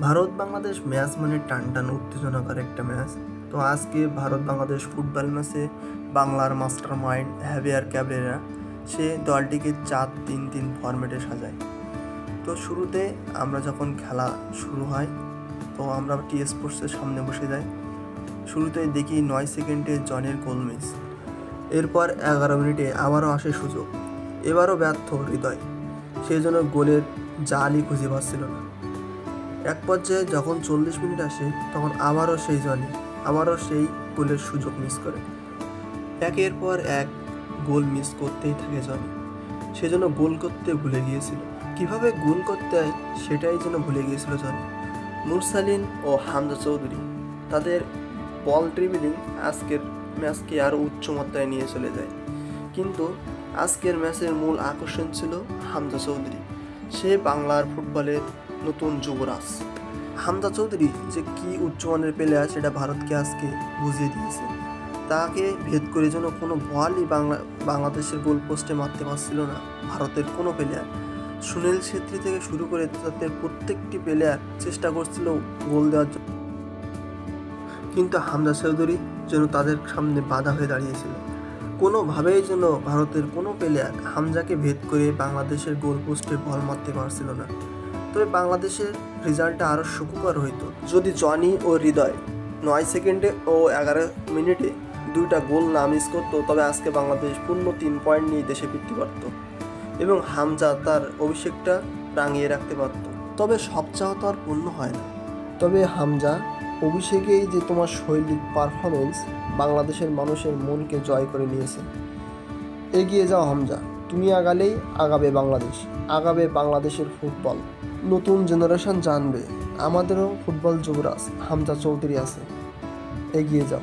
Bharat Bangladesh match মানে টানটান উত্তেজনাকর একটা ম্যাচ। তো আজকে ভারত বাংলাদেশ ফুটবল ম্যাচে বাংলার মাস্টার মাইন্ড হ্যাভিয়ার ক্যাবরেরা সে দলটিকে 4-3-3 ফরম্যাটে সাজায়। তো শুরুতে আমরা যখন খেলা শুরু হয় তো আমরা টি স্পোর্টসের সামনে বসে যাই। শুরুতেই দেখি 9 সেকেন্ডে জনের গোল মিস। এরপর 11 মিনিটে আবারও আসে সুযোগ, এবারও ব্যর্থ হৃদয়, সেই জন্য গোলের জালই খুঁজে পাচ্ছিল না। এক পর্যায়ে যখন 40 মিনিট আসে তখন আবারও সেই জনি আবারও সেই গোলের সুযোগ মিস করে। একের পর এক গোল মিস করতেই থাকে জনি, সেজন্য গোল করতে ভুলে গিয়েছিল। কিভাবে গোল করতে হয় সেটাই যেন ভুলে গিয়েছিল জনি। মুরসালিন ও হামজা চৌধুরী তাদের বল ড্রিবলিং আজকের ম্যাচকে আরও উচ্চ মাত্রায় নিয়ে চলে যায়। কিন্তু আজকের ম্যাচের মূল আকর্ষণ ছিল হামজা চৌধুরী। সে বাংলার ফুটবলের নতুন যুবরাজ। হামজা চৌধুরী যে কী উচ্চমানের প্লেয়ার সেটা ভারতকে আজকে বুঝিয়ে দিয়েছে। তাকে ভেদ করে যেন কোনো বলই বাংলাদেশের গোল পোস্টে মারতে পারছিল না ভারতের কোনো প্লেয়ার। সুনীল ছেত্রী থেকে শুরু করে তাদের প্রত্যেকটি প্লেয়ার চেষ্টা করছিল গোল দেওয়ার জন্য, কিন্তু হামজা চৌধুরী যেন তাদের সামনে বাধা হয়ে দাঁড়িয়েছিল। কোনোভাবেই যেন ভারতের কোনো প্লেয়ার হামজাকে ভেদ করে বাংলাদেশের গোল পোস্টে বল মারতে পারছিল না। তবে বাংলাদেশের রেজাল্টটা আরও সুখকর হইতো যদি জনি ও হৃদয় 9 সেকেন্ডে ও 11 মিনিটে দুইটা গোল না মিস করতো। তবে আজকে বাংলাদেশ পূর্ণ 3 পয়েন্ট নিয়ে দেশে ফিরতে পারত এবং হামজা তার অভিষেকটা রাঙিয়ে রাখতে পারত। তবে সব চাওয়া তো আর পূর্ণ হয় না। তবে হামজা অভিষেকেই যে তোমার শৈলীর পারফরমেন্স বাংলাদেশের মানুষের মনকে জয় করে নিয়েছে। এগিয়ে যাও হামজা, তুমি আগালেই আগাবে বাংলাদেশ, আগাবে বাংলাদেশের ফুটবল। নতুন জেনারেশন জানবে আমাদেরও ফুটবল যুবরাজ হামজা চৌধুরী আছে। এগিয়ে যাও।